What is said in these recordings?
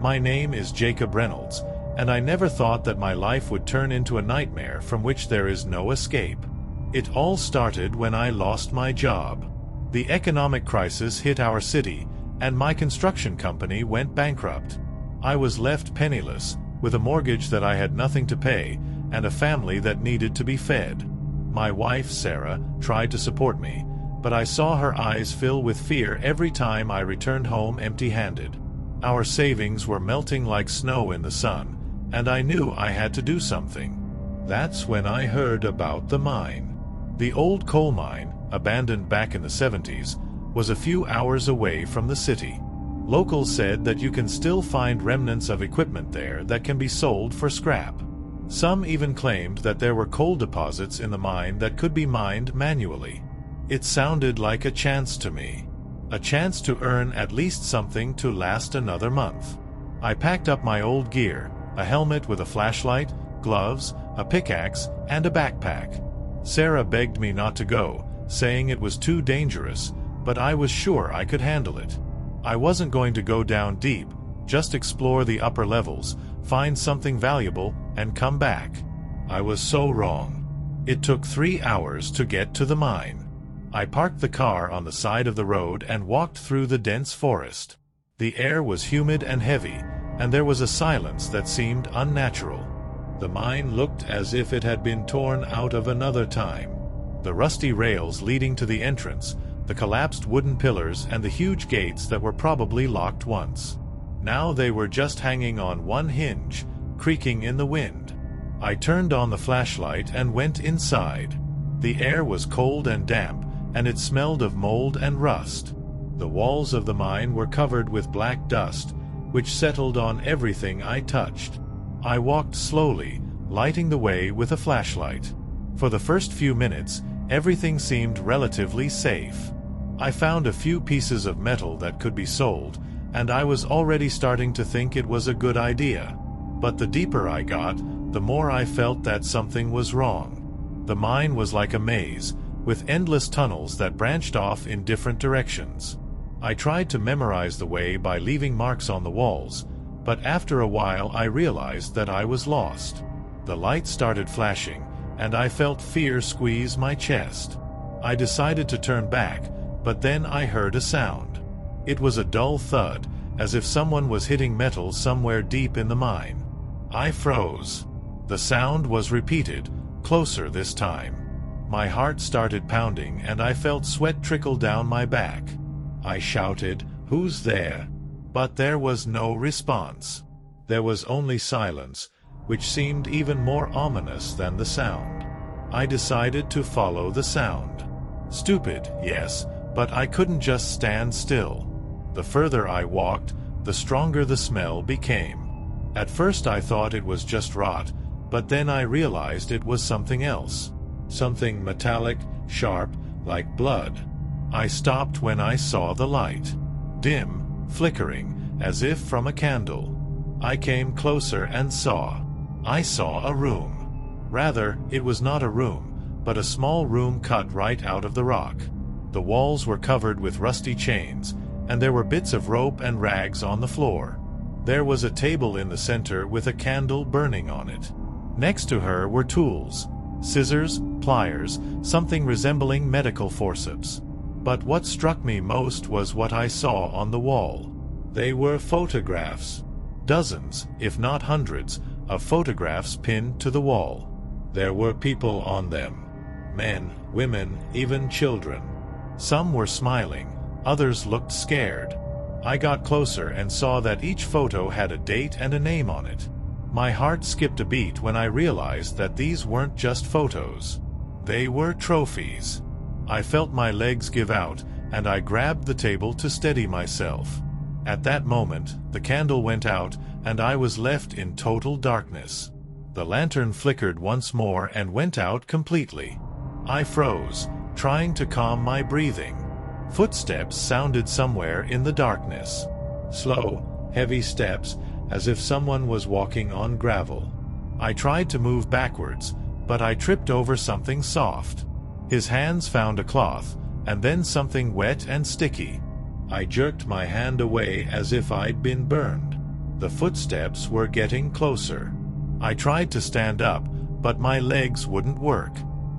My name is Jacob Reynolds, and I never thought that my life would turn into a nightmare from which there is no escape. It all started when I lost my job. The economic crisis hit our city, and my construction company went bankrupt. I was left penniless, with a mortgage that I had nothing to pay, and a family that needed to be fed. My wife, Sarah, tried to support me, but I saw her eyes fill with fear every time I returned home empty-handed. Our savings were melting like snow in the sun, and I knew I had to do something. That's when I heard about the mine. The old coal mine, abandoned back in the 70s, was a few hours away from the city. Locals said that you can still find remnants of equipment there that can be sold for scrap. Some even claimed that there were coal deposits in the mine that could be mined manually. It sounded like a chance to me. A chance to earn at least something to last another month. I packed up my old gear, a helmet with a flashlight, gloves, a pickaxe, and a backpack. Sarah begged me not to go, saying it was too dangerous, but I was sure I could handle it. I wasn't going to go down deep, just explore the upper levels, find something valuable, and come back. I was so wrong. It took 3 hours to get to the mine. I parked the car on the side of the road and walked through the dense forest. The air was humid and heavy, and there was a silence that seemed unnatural. The mine looked as if it had been torn out of another time. The rusty rails leading to the entrance, the collapsed wooden pillars, and the huge gates that were probably locked once. Now they were just hanging on one hinge, creaking in the wind. I turned on the flashlight and went inside. The air was cold and damp, and it smelled of mold and rust. The walls of the mine were covered with black dust, which settled on everything I touched. I walked slowly, lighting the way with a flashlight. For the first few minutes, everything seemed relatively safe. I found a few pieces of metal that could be sold, and I was already starting to think it was a good idea. But the deeper I got, the more I felt that something was wrong. The mine was like a maze, with endless tunnels that branched off in different directions. I tried to memorize the way by leaving marks on the walls, but after a while I realized that I was lost. The light started flashing, and I felt fear squeeze my chest. I decided to turn back, but then I heard a sound. It was a dull thud, as if someone was hitting metal somewhere deep in the mine. I froze. The sound was repeated, closer this time. My heart started pounding and I felt sweat trickle down my back. I shouted, "Who's there?" But there was no response. There was only silence, which seemed even more ominous than the sound. I decided to follow the sound. Stupid, yes, but I couldn't just stand still. The further I walked, the stronger the smell became. At first I thought it was just rot, but then I realized it was something else. Something metallic, sharp, like blood. I stopped when I saw the light. Dim, flickering, as if from a candle. I came closer and I saw a room. Rather, it was not a room, but a small room cut right out of the rock. The walls were covered with rusty chains, and there were bits of rope and rags on the floor. There was a table in the center with a candle burning on it. Next to her were tools, scissors, pliers, something resembling medical forceps. But what struck me most was what I saw on the wall. They were photographs. Dozens, if not hundreds, of photographs pinned to the wall. There were people on them. Men, women, even children. Some were smiling, others looked scared. I got closer and saw that each photo had a date and a name on it. My heart skipped a beat when I realized that these weren't just photos. They were trophies. I felt my legs give out, and I grabbed the table to steady myself. At that moment, the candle went out, and I was left in total darkness. The lantern flickered once more and went out completely. I froze, trying to calm my breathing. Footsteps sounded somewhere in the darkness. Slow, heavy steps, as if someone was walking on gravel. I tried to move backwards, but I tripped over something soft. His hands found a cloth, and then something wet and sticky. I jerked my hand away as if I'd been burned. The footsteps were getting closer. I tried to stand up, but my legs wouldn't work.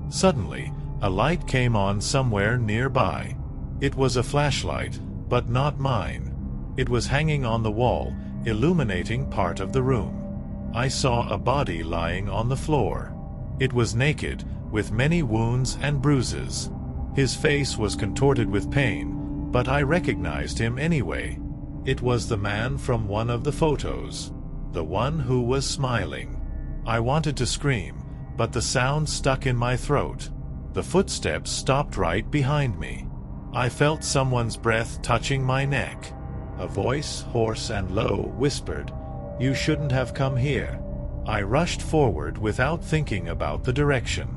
Suddenly, a light came on somewhere nearby. It was a flashlight, but not mine. It was hanging on the wall, illuminating part of the room. I saw a body lying on the floor. It was naked, with many wounds and bruises. His face was contorted with pain, but I recognized him anyway. It was the man from one of the photos, the one who was smiling. I wanted to scream, but the sound stuck in my throat. The footsteps stopped right behind me. I felt someone's breath touching my neck. A voice, hoarse and low, whispered, "You shouldn't have come here." I rushed forward without thinking about the direction.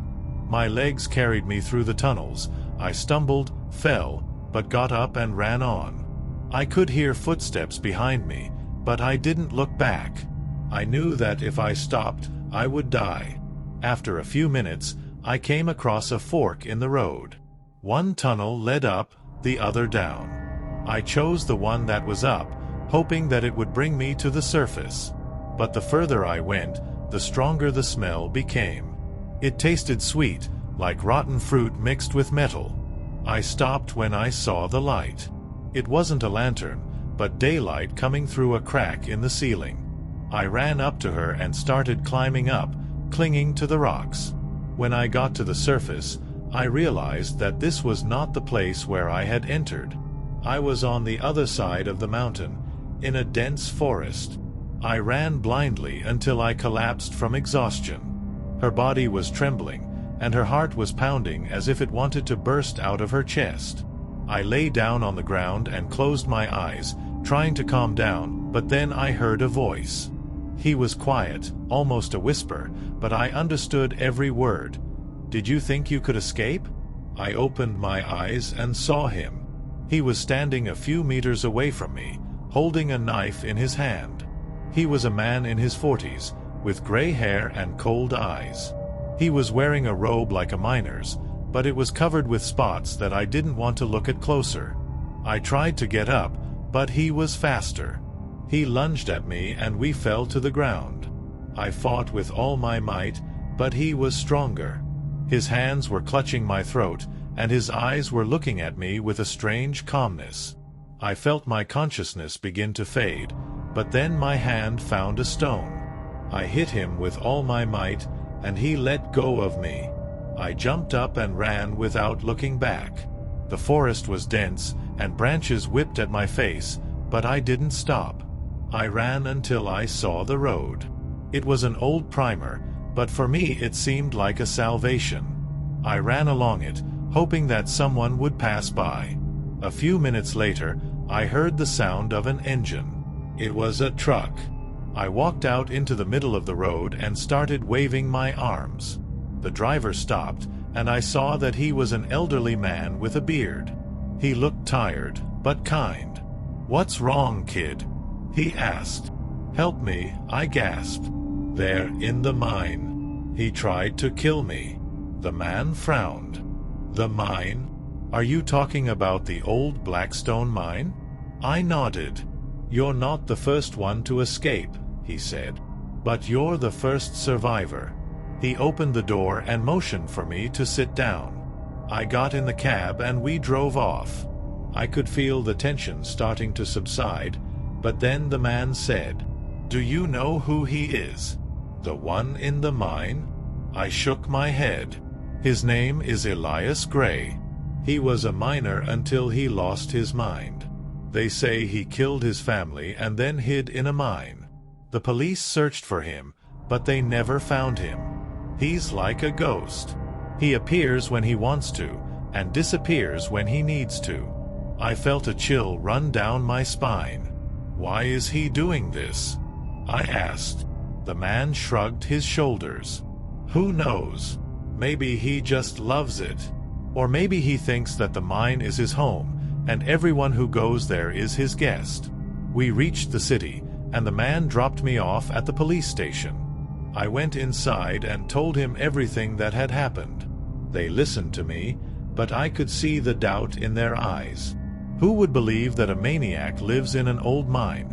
My legs carried me through the tunnels. I stumbled, fell, but got up and ran on. I could hear footsteps behind me, but I didn't look back. I knew that if I stopped, I would die. After a few minutes, I came across a fork in the road. One tunnel led up, the other down. I chose the one that was up, hoping that it would bring me to the surface. But the further I went, the stronger the smell became. It tasted sweet, like rotten fruit mixed with metal. I stopped when I saw the light. It wasn't a lantern, but daylight coming through a crack in the ceiling. I ran up to her and started climbing up, clinging to the rocks. When I got to the surface, I realized that this was not the place where I had entered. I was on the other side of the mountain, in a dense forest. I ran blindly until I collapsed from exhaustion. Her body was trembling, and her heart was pounding as if it wanted to burst out of her chest. I lay down on the ground and closed my eyes, trying to calm down, but then I heard a voice. He was quiet, almost a whisper, but I understood every word. "Did you think you could escape?" I opened my eyes and saw him. He was standing a few meters away from me, holding a knife in his hand. He was a man in his 40s, with gray hair and cold eyes. He was wearing a robe like a miner's, but it was covered with spots that I didn't want to look at closer. I tried to get up, but he was faster. He lunged at me and we fell to the ground. I fought with all my might, but he was stronger. His hands were clutching my throat, and his eyes were looking at me with a strange calmness. I felt my consciousness begin to fade, but then my hand found a stone. I hit him with all my might, and he let go of me. I jumped up and ran without looking back. The forest was dense, and branches whipped at my face, but I didn't stop. I ran until I saw the road. It was an old primer, but for me it seemed like a salvation. I ran along it, hoping that someone would pass by. A few minutes later, I heard the sound of an engine. It was a truck. I walked out into the middle of the road and started waving my arms. The driver stopped, and I saw that he was an elderly man with a beard. He looked tired, but kind. "What's wrong, kid?" he asked. "Help me," I gasped. "They're in the mine. He tried to kill me." The man frowned. "The mine? Are you talking about the old Blackstone mine?" I nodded. "You're not the first one to escape," he said. "But you're the first survivor." He opened the door and motioned for me to sit down. I got in the cab and we drove off. I could feel the tension starting to subside, but then the man said, "Do you know who he is? The one in the mine?" I shook my head. "His name is Elias Gray. He was a miner until he lost his mind. They say he killed his family and then hid in a mine. The police searched for him, but they never found him. He's like a ghost. He appears when he wants to, and disappears when he needs to." I felt a chill run down my spine. "Why is he doing this?" I asked. The man shrugged his shoulders. "Who knows? Maybe he just loves it. Or maybe he thinks that the mine is his home, and everyone who goes there is his guest." We reached the city, and the man dropped me off at the police station. I went inside and told him everything that had happened. They listened to me, but I could see the doubt in their eyes. Who would believe that a maniac lives in an old mine?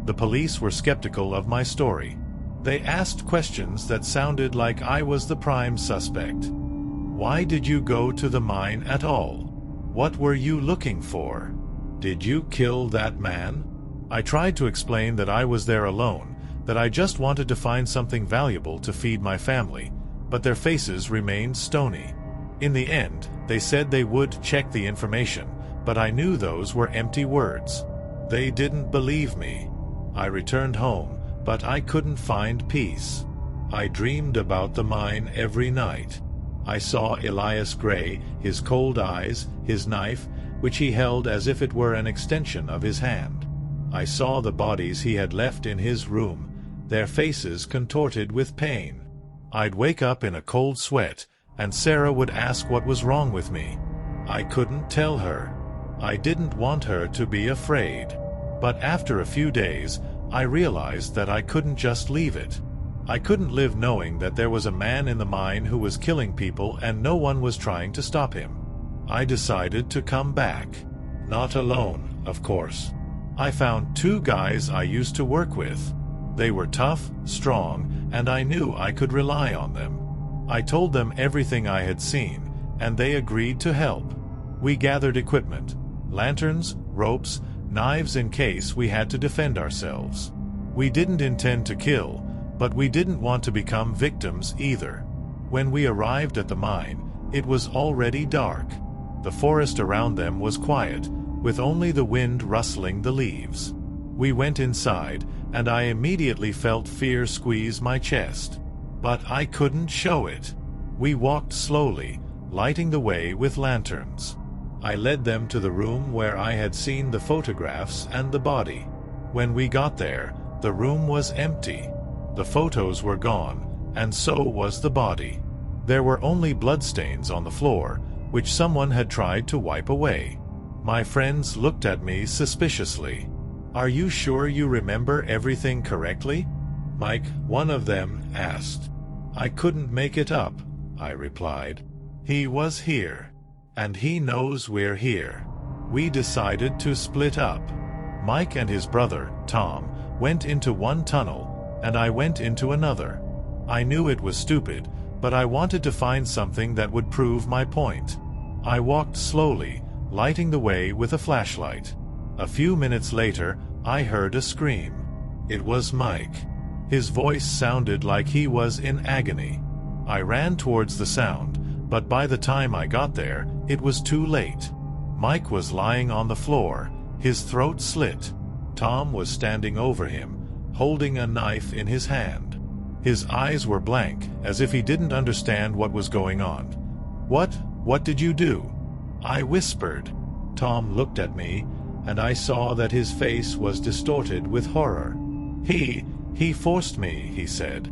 The police were skeptical of my story. They asked questions that sounded like I was the prime suspect. Why did you go to the mine at all? What were you looking for? Did you kill that man? I tried to explain that I was there alone, that I just wanted to find something valuable to feed my family, but their faces remained stony. In the end, they said they would check the information, but I knew those were empty words. They didn't believe me. I returned home, but I couldn't find peace. I dreamed about the mine every night. I saw Elias Gray, his cold eyes, his knife, which he held as if it were an extension of his hand. I saw the bodies he had left in his room, their faces contorted with pain. I'd wake up in a cold sweat, and Sarah would ask what was wrong with me. I couldn't tell her. I didn't want her to be afraid. But after a few days, I realized that I couldn't just leave it. I couldn't live knowing that there was a man in the mine who was killing people and no one was trying to stop him. I decided to come back. Not alone, of course. I found 2 guys I used to work with. They were tough, strong, and I knew I could rely on them. I told them everything I had seen, and they agreed to help. We gathered equipment, lanterns, ropes, knives in case we had to defend ourselves. We didn't intend to kill, but we didn't want to become victims either. When we arrived at the mine, it was already dark. The forest around them was quiet, with only the wind rustling the leaves. We went inside, and I immediately felt fear squeeze my chest. But I couldn't show it. We walked slowly, lighting the way with lanterns. I led them to the room where I had seen the photographs and the body. When we got there, the room was empty. The photos were gone, and so was the body. There were only bloodstains on the floor, which someone had tried to wipe away. My friends looked at me suspiciously. "Are you sure you remember everything correctly?" Mike, one of them, asked. "I couldn't make it up," I replied. "He was here. And he knows we're here." We decided to split up. Mike and his brother, Tom, went into one tunnel, and I went into another. I knew it was stupid, but I wanted to find something that would prove my point. I walked slowly, lighting the way with a flashlight. A few minutes later, I heard a scream. It was Mike. His voice sounded like he was in agony. I ran towards the sound, but by the time I got there, it was too late. Mike was lying on the floor, his throat slit. Tom was standing over him, holding a knife in his hand. His eyes were blank, as if he didn't understand what was going on. What did you do?" I whispered. Tom looked at me, and I saw that his face was distorted with horror. He forced me," he said.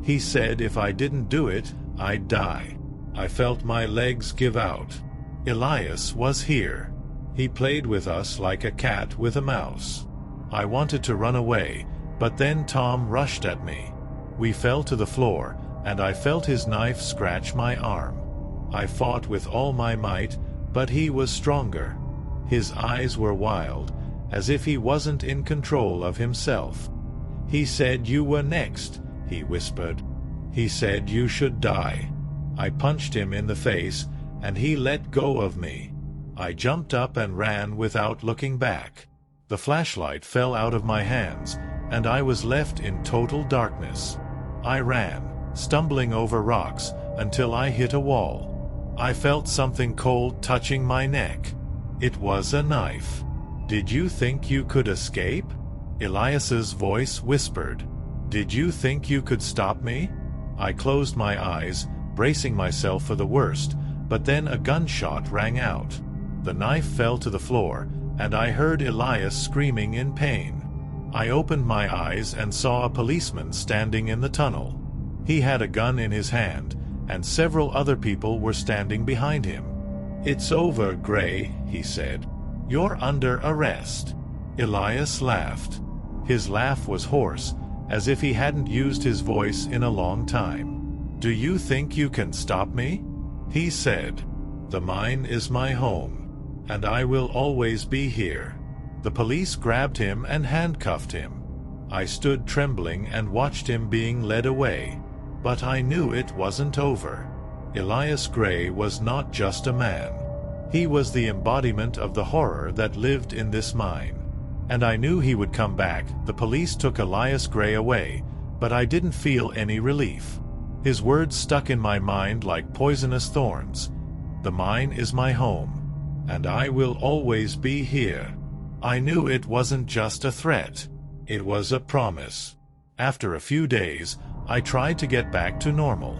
"He said if I didn't do it, I'd die." I felt my legs give out. Elias was here. He played with us like a cat with a mouse. I wanted to run away, but then Tom rushed at me. We fell to the floor, and I felt his knife scratch my arm. I fought with all my might, but he was stronger. His eyes were wild, as if he wasn't in control of himself. "He said you were next," he whispered. "He said you should die." I punched him in the face, and he let go of me. I jumped up and ran without looking back. The flashlight fell out of my hands, and I was left in total darkness. I ran, stumbling over rocks, until I hit a wall. I felt something cold touching my neck. It was a knife. "Did you think you could escape?" Elias's voice whispered. "Did you think you could stop me?" I closed my eyes, bracing myself for the worst, but then a gunshot rang out. The knife fell to the floor, and I heard Elias screaming in pain. I opened my eyes and saw a policeman standing in the tunnel. He had a gun in his hand, and several other people were standing behind him. "It's over, Gray," he said. "You're under arrest." Elias laughed. His laugh was hoarse, as if he hadn't used his voice in a long time. "Do you think you can stop me?" he said. The mine is my home, and I will always be here." The police grabbed him and handcuffed him. I stood trembling and watched him being led away. But I knew it wasn't over. Elias Gray was not just a man. He was the embodiment of the horror that lived in this mine. And I knew he would come back. The police took Elias Gray away, but I didn't feel any relief. His words stuck in my mind like poisonous thorns. The mine is my home, and I will always be here. I knew it wasn't just a threat. It was a promise. After a few days, I tried to get back to normal.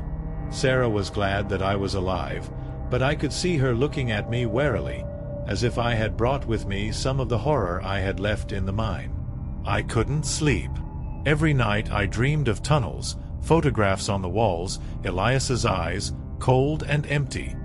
Sarah was glad that I was alive, but I could see her looking at me warily, as if I had brought with me some of the horror I had left in the mine. I couldn't sleep. Every night I dreamed of tunnels, photographs on the walls, Elias's eyes, cold and empty.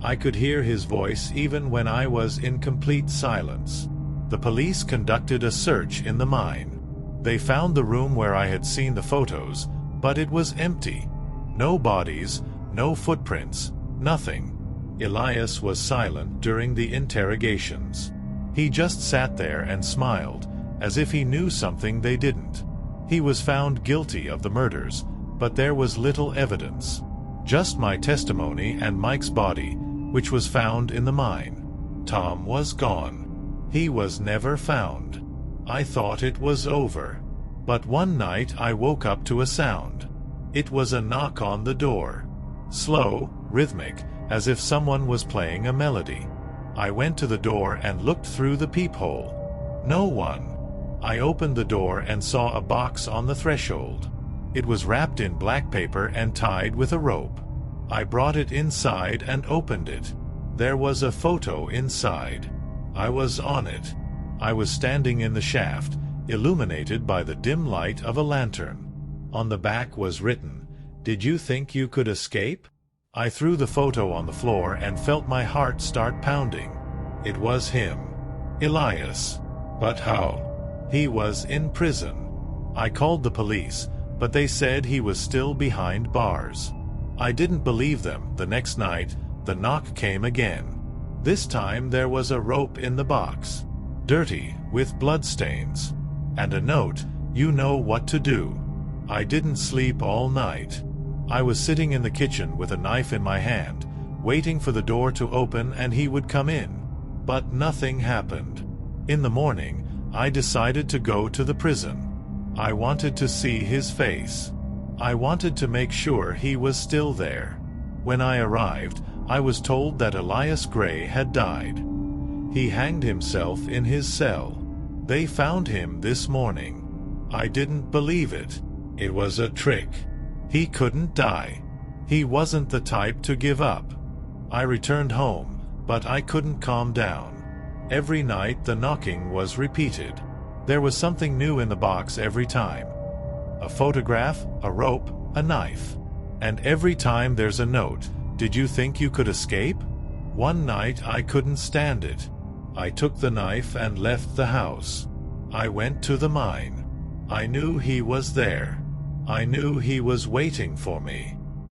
I could hear his voice even when I was in complete silence. The police conducted a search in the mine. They found the room where I had seen the photos, but it was empty. No bodies, no footprints, nothing. Elias was silent during the interrogations. He just sat there and smiled, as if he knew something they didn't. He was found guilty of the murders, but there was little evidence. Just my testimony and Mike's body, which was found in the mine. Tom was gone. He was never found. I thought it was over. But one night I woke up to a sound. It was a knock on the door. Slow, rhythmic, as if someone was playing a melody. I went to the door and looked through the peephole. No one. I opened the door and saw a box on the threshold. It was wrapped in black paper and tied with a rope. I brought it inside and opened it. There was a photo inside. I was on it. I was standing in the shaft, illuminated by the dim light of a lantern. On the back was written, "Did you think you could escape?" I threw the photo on the floor and felt my heart start pounding. It was him. Elias. But how? He was in prison. I called the police, but they said he was still behind bars. I didn't believe them. The next night, the knock came again. This time there was a rope in the box, dirty, with bloodstains, and a note, "You know what to do." I didn't sleep all night. I was sitting in the kitchen with a knife in my hand, waiting for the door to open and he would come in. But nothing happened. In the morning, I decided to go to the prison. I wanted to see his face. I wanted to make sure he was still there. When I arrived, I was told that Elias Gray had died. He hanged himself in his cell. They found him this morning. I didn't believe it. It was a trick. He couldn't die. He wasn't the type to give up. I returned home, but I couldn't calm down. Every night the knocking was repeated. There was something new in the box every time. A photograph, a rope, a knife. And every time there's a note, "Did you think you could escape?" One night I couldn't stand it. I took the knife and left the house. I went to the mine. I knew he was there. I knew he was waiting for me.